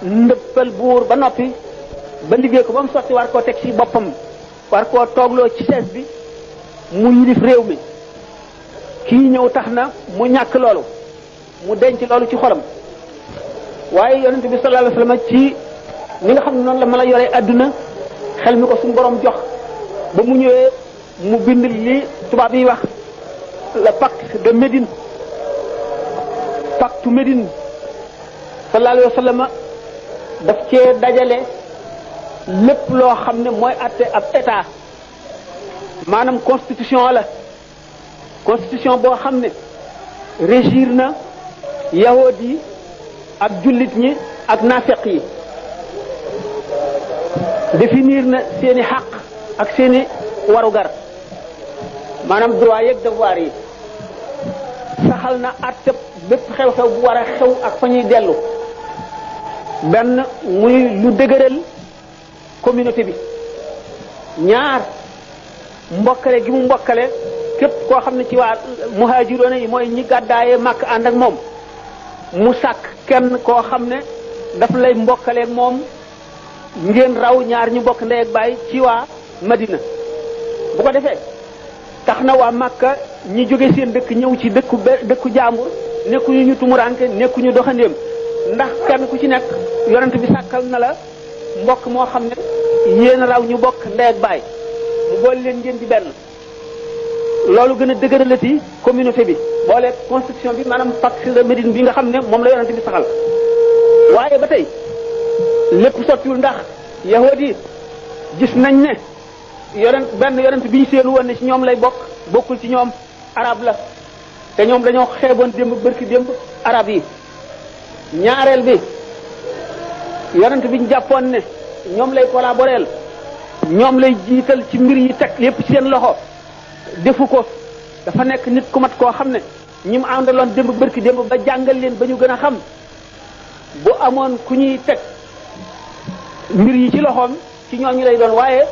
ndëppal buur ba noppi ba liggéey ko ba mu sotti war koo teg ci boppam war koo toogloo ci sees bi mu yilif réew mi kii ñëw tax na mu ñàkk loolu mu denc loolu ci xolam waaye yonent bi sallallahu alayhi wasallam ci ni nga xam ne noonu la mën a yoree adduna xel mi ko suñu borom jox ba mu ñëwee mu bind li tubaab yi wax le pacte de Médine pacte Médine sallallahu alayhi wasallam daf cee dajale lépp loo xam ne mooy àtte ab état maanaam constitution la constitution boo xam ne régir na yahood yi ak jullit ñi ak naafeq yi définir na seeni xaq ak seeni warugar maanaam droit yeeg devoir yi saxal na àtte bépp xew-xew bu war a xew ak fa ñuy dellu benn muy lu dëgëral communauté bi ñaar mbokkale gi mu mbokkale képp koo xam ne ci waa muhaajiroona yi mooy ñi gàddaaye màkk ànd ak moom mu sàkk kenn koo xam ne daf lay mbokkaleeg moom ngeen raw ñaar ñu bokk ndey ak baay ci waa Madina bu ko defee tax na waa Makka ñi jóge seen dëkk ñëw ci dëkku jaambur nekkuñu ñu tumuranke nekkuñu doxandéem ndax kenn ku ci nekk yonent bi sàkkal na la mbokk moo xam ne yéen raw ñu bokk ndey ak baay mu boole leen ngeen di benn loolu gën a dëgëralati communauté bi boole constitution bi maanaam pacte de Médine bi nga xam ne moom la yonent bi saxal waaye ba tey lépp sottiwul ndax yahudi yi gis nañ ne benn yonent bi ñu seenu woon ne ci ñoom lay bokkul ci ñoom arab la te ñoom dañoo xeeboon démb bërki démb arab yi ñaareel bi yonent bi ñu jàppoon ne ñoom lay collaborer ñoom lay jiital ci mbir yi teg lépp ci seen loxo defu ko dafa nekk nit ku mat koo xam ne ñi mu àndaloon démb bërki démb ba jàngal leen ba ñu gën a xam bu amoon ku ñuy teg mbir yi ci loxoom ci ñooñu lay doon waaye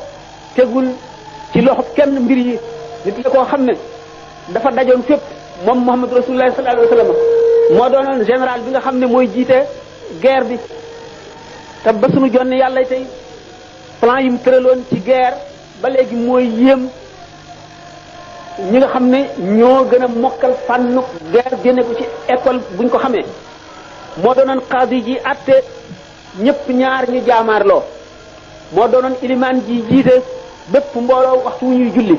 tegul ci loxo kenn mbir yi nit la koo xam ne dafa dajoon fépp moom Muhammad Rasulullah sallallahu alayhi wasallam moo doonoon général bi nga xam ne mooy jiite guerre bi te ba sunu jonne yàlla tey plan yi mu tëraloon ci guerre ba léegi mooy yéem ñi nga xam ne ñoo gën a mokkal fànnu guerre génne ko ci école buñ ko xamee moo doonoon qaadi ji atte ñëpp ñaar ñu jaamaarloo moo doonoon ilimaan ji jiite bépp mbooloo waxtu wu ñuy julli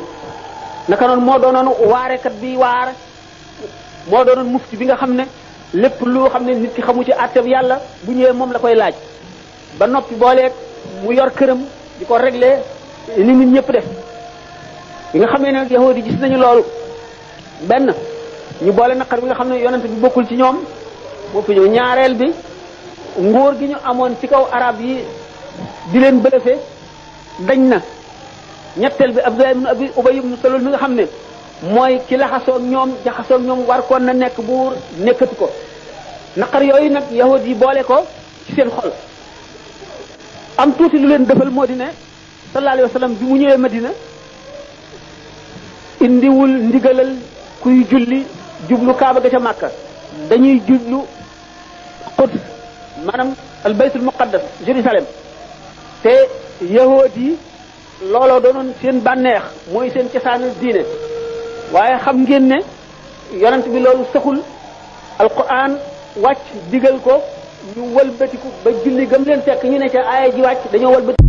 naka noonu moo doonoon waarekat bi waar moo doonoon mufti bi nga xam ne lépp lu xam ne nit ki xamu ci atte bi yàlla bu ñëwee moom la koy laaj ba noppi booleeg mu yor këram di ko régler ni nit ñëpp def bi nga xamee ne nag yahudi gis nañu loolu benn ñu boole naqar bi nga xam ne yonent bi bokkul ci ñoom moo fi ñëw ñaareel bi nguur gi ñu amoon ci kaw arab yi di leen bëlëfe dañ na ñetteel bi Abdullah ibn Ubay ibn Salul mi nga xam ne mooy ki laxasoog ñoom jaxasoog ñoom war koon na nekk buur nekkatu ko naqar yooyu nag yahud yi boole ko ci seen xol am tuuti lu leen defal moo di ne sallallahu alayhi wa sallam bi mu ñëwee Madina indiwul ndigalal kuy julli jublu Kaaba ga ca Makka dañuy jublu Quds maanaam al baytul muqaddas Jérusalem te yahood yi looloo doonoon seen bànneex mooy seen cosaanal diine waaye xam ngeen ne yonent bi loolu saxul alquran wàcc digal ko ñu wëlbatiku ba julli gëm leen fekk ñu ne ca aaya ji wàcc dañoo wëlbati